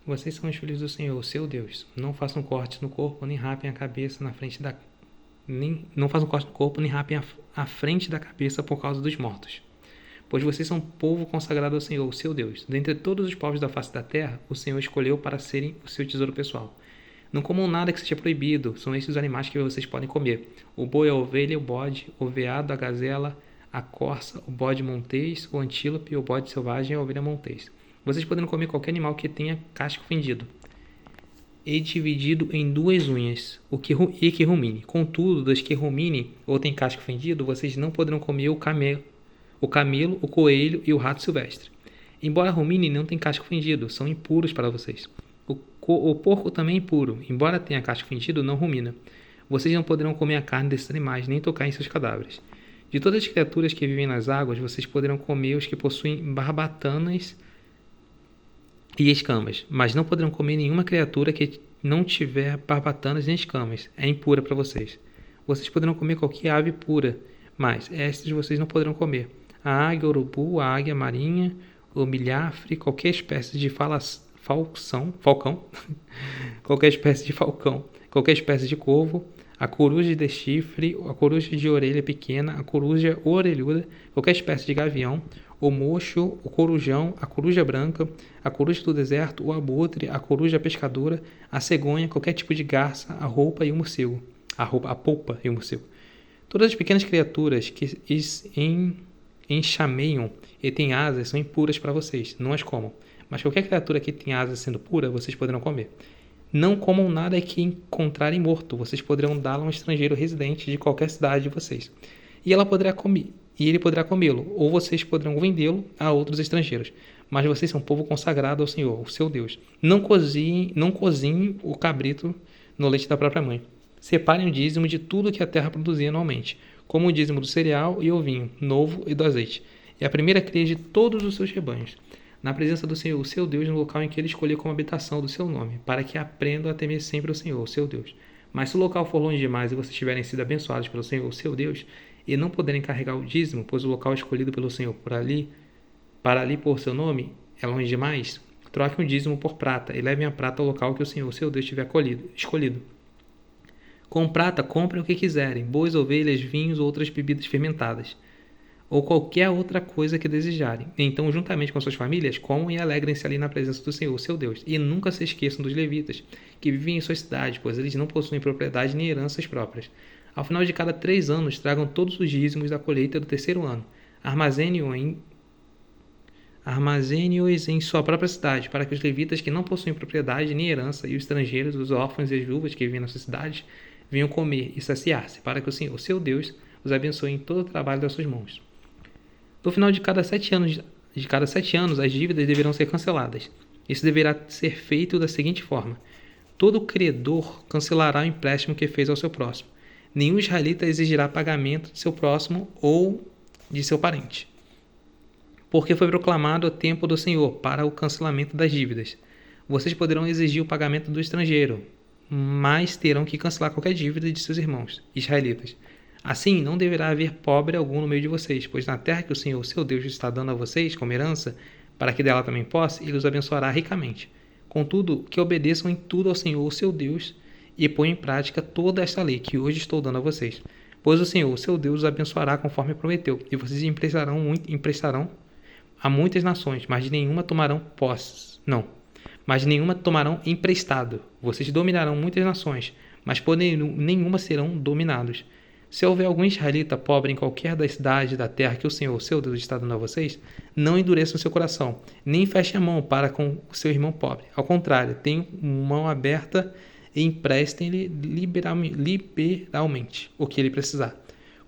Vocês são os filhos do Senhor, seu Deus. Não façam cortes no corpo, nem rapem a cabeça não façam corte no corpo, nem rapem a frente da cabeça por causa dos mortos. Pois vocês são povo consagrado ao Senhor, seu Deus. Dentre todos os povos da face da terra, o Senhor escolheu para serem o seu tesouro pessoal. Não comam nada que seja proibido, são esses os animais que vocês podem comer: o boi, a ovelha, o bode, o veado, a gazela, a corça, o bode montês, o antílope, o bode selvagem e a ovelha montês. Vocês poderão comer qualquer animal que tenha casco fendido e dividido em duas unhas, e que rumine. Contudo, dos que ruminem ou têm casco fendido, vocês não poderão comer o camelo, o coelho e o rato silvestre. Embora ruminem, não tem casco fendido, são impuros para vocês. O porco também é impuro, embora tenha casco fendido, não rumina. Vocês não poderão comer a carne desses animais, nem tocar em seus cadáveres. De todas as criaturas que vivem nas águas, vocês poderão comer os que possuem barbatanas e escamas, mas não poderão comer nenhuma criatura que não tiver barbatanas nem escamas. É impura para vocês. Vocês poderão comer qualquer ave pura, mas estas vocês não poderão comer: a águia, o urubu, a águia marinha, o milhafre, qualquer espécie de falcão, qualquer espécie de falcão, qualquer espécie de corvo, a coruja de chifre, a coruja de orelha pequena, a coruja orelhuda, qualquer espécie de gavião, o mocho, o corujão, a coruja branca, a coruja do deserto, o abutre, a coruja pescadora, a cegonha, qualquer tipo de garça, a polpa e o morcego. Todas as pequenas criaturas que enxameiam e têm asas são impuras para vocês, não as comam. Mas qualquer criatura que tenha asas sendo pura, vocês poderão comer. Não comam nada que encontrarem morto, vocês poderão dá-lo a um estrangeiro residente de qualquer cidade de vocês. E ele poderá comê-lo, ou vocês poderão vendê-lo a outros estrangeiros. Mas vocês são um povo consagrado ao Senhor, o seu Deus. Não cozinhem o cabrito no leite da própria mãe. Separem o dízimo de tudo que a terra produzia anualmente, como o dízimo do cereal e o vinho, novo e do azeite, e a primeira cria de todos os seus rebanhos, na presença do Senhor, o seu Deus, no local em que ele escolheu como habitação do seu nome, para que aprendam a temer sempre o Senhor, o seu Deus. Mas se o local for longe demais e vocês tiverem sido abençoados pelo Senhor, o seu Deus, e não puderem carregar o dízimo, pois o local escolhido pelo Senhor para ali pôr seu nome é longe demais, troquem o dízimo por prata e levem a prata ao local que o Senhor, seu Deus, tiver escolhido. Com prata, comprem o que quiserem: bois, ovelhas, vinhos ou outras bebidas fermentadas, ou qualquer outra coisa que desejarem. Então, juntamente com suas famílias, comam e alegrem-se ali na presença do Senhor, seu Deus. E nunca se esqueçam dos levitas, que vivem em suas cidades, pois eles não possuem propriedade nem heranças próprias. Ao final de cada 3 anos, tragam todos os dízimos da colheita do 3º ano. Armazene-os em sua própria cidade, para que os levitas que não possuem propriedade nem herança, e os estrangeiros, os órfãos e as viúvas que vivem nas suas cidades, venham comer e saciar-se, para que o Senhor, seu Deus, os abençoe em todo o trabalho das suas mãos. No final de cada 7 anos, as dívidas deverão ser canceladas. Isso deverá ser feito da seguinte forma: todo credor cancelará o empréstimo que fez ao seu próximo. Nenhum israelita exigirá pagamento de seu próximo ou de seu parente, porque foi proclamado o tempo do Senhor para o cancelamento das dívidas. Vocês poderão exigir o pagamento do estrangeiro, mas terão que cancelar qualquer dívida de seus irmãos israelitas. Assim, não deverá haver pobre algum no meio de vocês, pois na terra que o Senhor, seu Deus, está dando a vocês como herança, para que dela também possa, ele os abençoará ricamente. Contudo, que obedeçam em tudo ao Senhor, seu Deus, e ponham em prática toda esta lei que hoje estou dando a vocês. Pois o Senhor, seu Deus, os abençoará conforme prometeu, e vocês emprestarão a muitas nações, mas de nenhuma tomarão emprestado. Vocês dominarão muitas nações, mas por nenhuma serão dominados. Se houver algum israelita pobre em qualquer das cidades da terra que o Senhor, seu Deus, está dando a vocês, não endureçam seu coração, nem fechem a mão para com o seu irmão pobre. Ao contrário, tenham mão aberta e emprestem-lhe liberalmente o que ele precisar.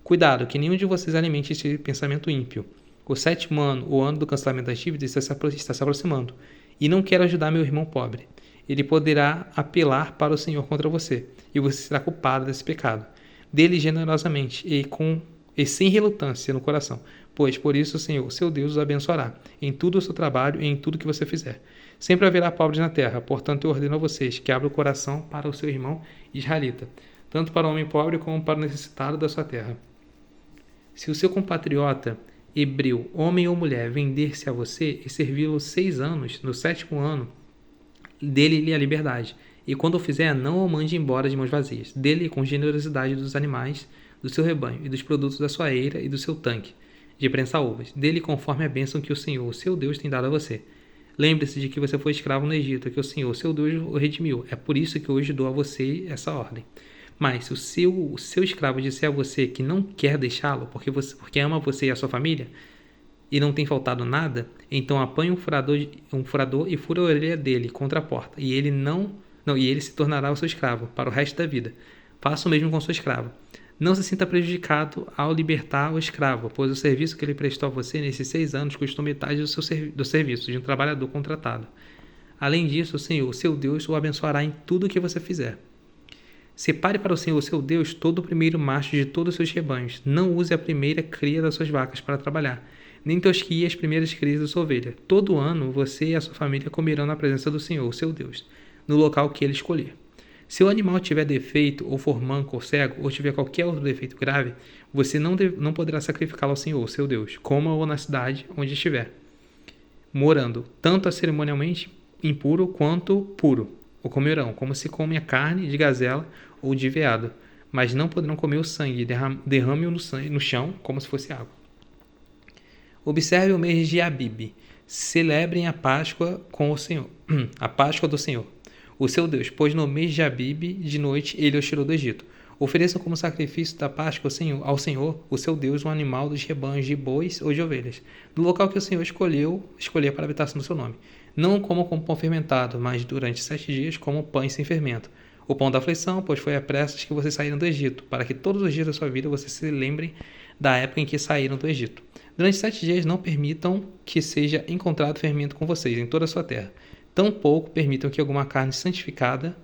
Cuidado, que nenhum de vocês alimente esse pensamento ímpio. O 7º ano, o ano do cancelamento das dívidas, está se aproximando, e não quero ajudar meu irmão pobre. Ele poderá apelar para o Senhor contra você, e você será culpado desse pecado. Dele generosamente e sem relutância no coração, pois por isso o Senhor, seu Deus, os abençoará em tudo o seu trabalho e em tudo que você fizer. Sempre haverá pobres na terra, portanto eu ordeno a vocês que abram o coração para o seu irmão israelita, tanto para o homem pobre como para o necessitado da sua terra. Se o seu compatriota hebreu, homem ou mulher, vender-se a você e servi-lo 6 anos, no 7º ano, dele-lhe a liberdade. E quando o fizer, não o mande embora de mãos vazias. Dê-lhe com generosidade dos animais do seu rebanho, e dos produtos da sua eira e do seu tanque de prensar uvas. Dê-lhe conforme a bênção que o Senhor, o seu Deus, tem dado a você. Lembre-se de que você foi escravo no Egito, que o Senhor, seu Deus, o redimiu. É por isso que hoje dou a você essa ordem. Mas se o seu escravo disser a você que não quer deixá-lo, porque ama você e a sua família, e não tem faltado nada, então apanhe um furador e fura a orelha dele contra a porta, e ele se tornará o seu escravo para o resto da vida. Faça o mesmo com sua escrava. Não se sinta prejudicado ao libertar o escravo, pois o serviço que ele prestou a você nesses 6 anos custou metade do serviço de um trabalhador contratado. Além disso, o Senhor, seu Deus, o abençoará em tudo o que você fizer. Separe para o Senhor, seu Deus, todo o primeiro macho de todos os seus rebanhos. Não use a primeira cria das suas vacas para trabalhar, nem tosquie as primeiras crias da sua ovelha. Todo ano, você e a sua família comerão na presença do Senhor, seu Deus, no local que ele escolher. Se o animal tiver defeito, ou for manco ou cego, ou tiver qualquer outro defeito grave, você não poderá sacrificá-lo ao Senhor, seu Deus, coma-o na cidade onde estiver, morando, tanto a cerimonialmente impuro quanto puro. O comerão, como se come a carne de gazela ou de veado, mas não poderão comer o sangue, derrame-o no chão, como se fosse água. Observe o mês de Abibe. Celebrem a Páscoa com o Senhor, a Páscoa do Senhor, o seu Deus, pois no mês de Abibe, de noite, ele os tirou do Egito. Ofereçam como sacrifício da Páscoa ao Senhor, o seu Deus, um animal dos rebanhos de bois ou de ovelhas, do local que o Senhor escolher para a habitação do seu nome. Não comam com pão fermentado, mas durante 7 dias comam pães sem fermento. O pão da aflição, pois foi a pressas que vocês saíram do Egito, para que todos os dias da sua vida vocês se lembrem da época em que saíram do Egito. Durante 7 dias não permitam que seja encontrado fermento com vocês em toda a sua terra. Tampouco permitam que alguma carne santificada,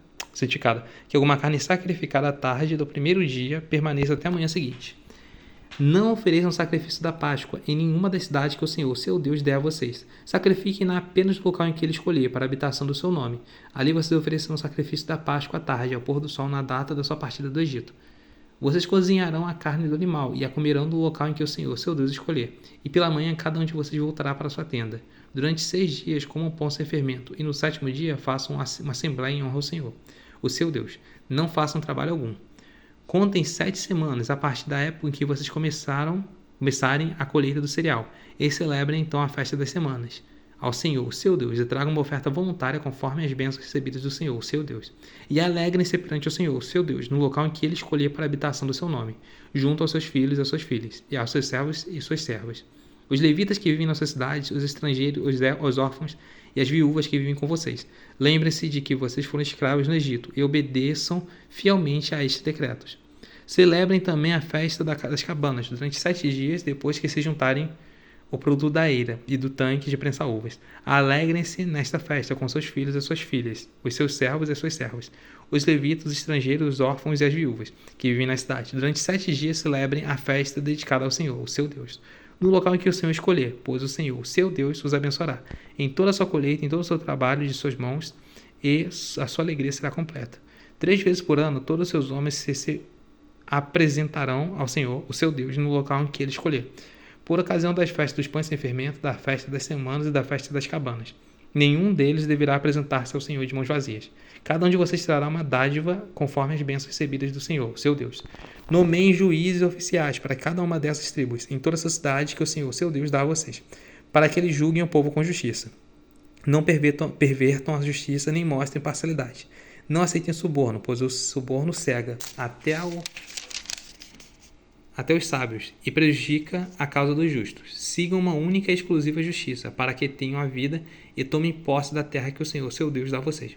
que alguma carne sacrificada à tarde do primeiro dia permaneça até a manhã seguinte. Não ofereçam sacrifício da Páscoa em nenhuma das cidades que o Senhor, seu Deus, der a vocês. Sacrifiquem-na apenas no local em que ele escolher, para a habitação do seu nome. Ali vocês oferecerão o sacrifício da Páscoa à tarde, ao pôr do sol, na data da sua partida do Egito. Vocês cozinharão a carne do animal e a comerão no local em que o Senhor, seu Deus, escolher. E pela manhã cada um de vocês voltará para sua tenda. Durante 6 dias comam pão sem fermento, e no 7º dia façam uma assembleia em honra ao Senhor, o seu Deus. Não façam trabalho algum. Contem 7 semanas a partir da época em que vocês começarem a colheita do cereal, e celebrem então a festa das semanas ao Senhor, seu Deus, e tragam uma oferta voluntária conforme as bênçãos recebidas do Senhor, seu Deus. E alegrem-se perante o Senhor, seu Deus, no local em que ele escolher para a habitação do seu nome, junto aos seus filhos e às suas filhas, e aos seus servos e suas servas. Os levitas que vivem nas suas cidades, os estrangeiros, os órfãos e as viúvas que vivem com vocês. Lembrem-se de que vocês foram escravos no Egito e obedeçam fielmente a estes decretos. Celebrem também a festa das cabanas durante 7 dias depois que se juntarem o produto da eira e do tanque de prensar uvas. Alegrem-se nesta festa com seus filhos e suas filhas, os seus servos e as suas servas, os levitas, os estrangeiros, os órfãos e as viúvas que vivem na cidade. Durante 7 dias celebrem a festa dedicada ao Senhor, o seu Deus, no local em que o Senhor escolher, pois o Senhor, seu Deus, os abençoará em toda a sua colheita, em todo o seu trabalho de suas mãos, e a sua alegria será completa. 3 vezes por ano, todos os seus homens se apresentarão ao Senhor, o seu Deus, no local em que ele escolher, por ocasião das festas dos pães sem fermento, da festa das semanas e da festa das cabanas. Nenhum deles deverá apresentar-se ao Senhor de mãos vazias. Cada um de vocês trará uma dádiva conforme as bênçãos recebidas do Senhor, seu Deus. Nomeiem juízes oficiais para cada uma dessas tribos, em toda essa cidade que o Senhor, seu Deus, dá a vocês, para que eles julguem o povo com justiça. Não pervertam a justiça nem mostrem parcialidade. Não aceitem suborno, pois o suborno cega até os sábios e prejudica a causa dos justos. Sigam uma única e exclusiva justiça, para que tenham a vida e tomem posse da terra que o Senhor, seu Deus, dá a vocês.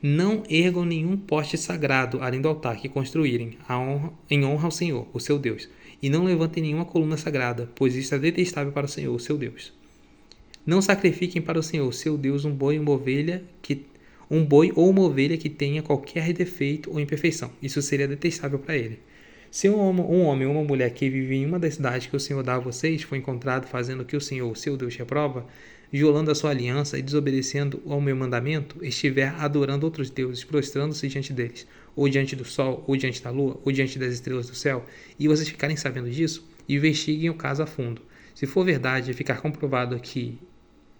Não ergam nenhum poste sagrado além do altar que construírem em honra ao Senhor, o seu Deus, e não levantem nenhuma coluna sagrada, pois isso é detestável para o Senhor, o seu Deus. Não sacrifiquem para o Senhor, seu Deus, um boi ou uma ovelha que tenha qualquer defeito ou imperfeição. Isso seria detestável para ele. Se um homem ou uma mulher que vive em uma das cidades que o Senhor dá a vocês for encontrado fazendo o que o Senhor, seu Deus, reprova, violando a sua aliança e desobedecendo ao meu mandamento, estiver adorando outros deuses, prostrando-se diante deles, ou diante do sol, ou diante da lua, ou diante das estrelas do céu, e vocês ficarem sabendo disso, investiguem o caso a fundo. Se for verdade e ficar comprovado que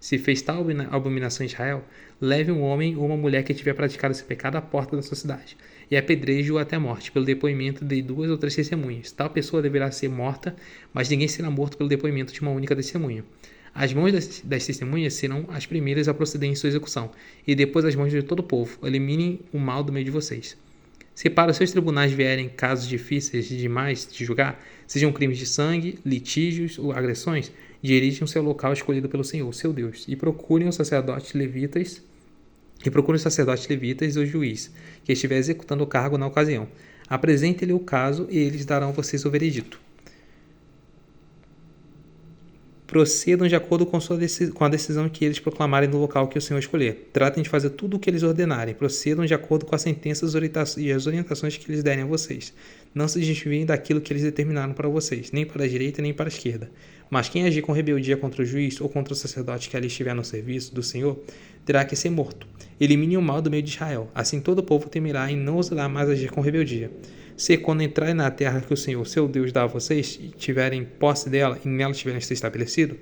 Se fez tal abominação em Israel, leve um homem ou uma mulher que tiver praticado esse pecado à porta da sua cidade, e apedreje-o até a morte, pelo depoimento de 2 ou 3 testemunhas. Tal pessoa deverá ser morta, mas ninguém será morto pelo depoimento de uma única testemunha. As mãos das testemunhas serão as primeiras a proceder em sua execução, e depois as mãos de todo o povo. Eliminem o mal do meio de vocês. Se para os seus tribunais vierem casos difíceis demais de julgar, sejam crimes de sangue, litígios ou agressões, dirijam-se ao local escolhido pelo Senhor, seu Deus, e procurem os sacerdotes levitas e o juiz, que estiver executando o cargo na ocasião. Apresente-lhe o caso e eles darão a vocês o veredito. Procedam de acordo com a decisão que eles proclamarem no local que o Senhor escolher. Tratem de fazer tudo o que eles ordenarem. Procedam de acordo com as sentenças e as orientações que eles derem a vocês. Não se desviem daquilo que eles determinaram para vocês, nem para a direita nem para a esquerda. Mas quem agir com rebeldia contra o juiz ou contra o sacerdote que ali estiver no serviço do Senhor, terá que ser morto. Elimine o mal do meio de Israel. Assim todo o povo temerá e não ousará mais agir com rebeldia. Se quando entrarem na terra que o Senhor, seu Deus, dá a vocês, e tiverem posse dela e nela tiverem se estabelecido,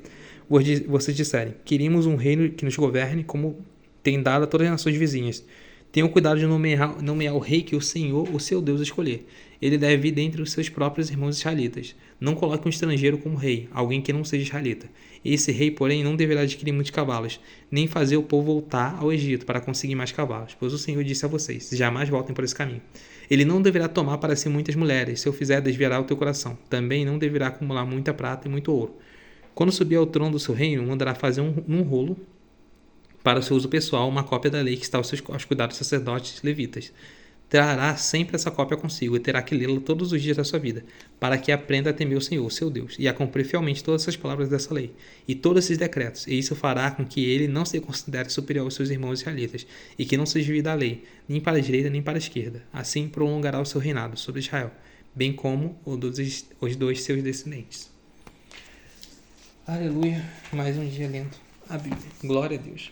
vocês disserem: queríamos um reino que nos governe como tem dado a todas as nações vizinhas. Tenham cuidado de nomear o rei que o Senhor, o seu Deus, escolher. Ele deve vir dentre os seus próprios irmãos israelitas. Não coloque um estrangeiro como rei, alguém que não seja israelita. Esse rei, porém, não deverá adquirir muitos cavalos, nem fazer o povo voltar ao Egito para conseguir mais cavalos, pois o Senhor disse a vocês: jamais voltem por esse caminho. Ele não deverá tomar para si muitas mulheres, se o fizer, desviará o teu coração. Também não deverá acumular muita prata e muito ouro. Quando subir ao trono do seu reino, mandará fazer num rolo, para o seu uso pessoal, uma cópia da lei que está aos cuidados dos sacerdotes levitas. Trará sempre essa cópia consigo e terá que lê-la todos os dias da sua vida, para que aprenda a temer o Senhor, seu Deus, e a cumprir fielmente todas essas palavras dessa lei e todos esses decretos, e isso fará com que ele não se considere superior aos seus irmãos israelitas, e que não se desvie da lei, nem para a direita nem para a esquerda. Assim prolongará o seu reinado sobre Israel, bem como os 2 seus descendentes. Aleluia, mais um dia lendo a Bíblia. Glória a Deus.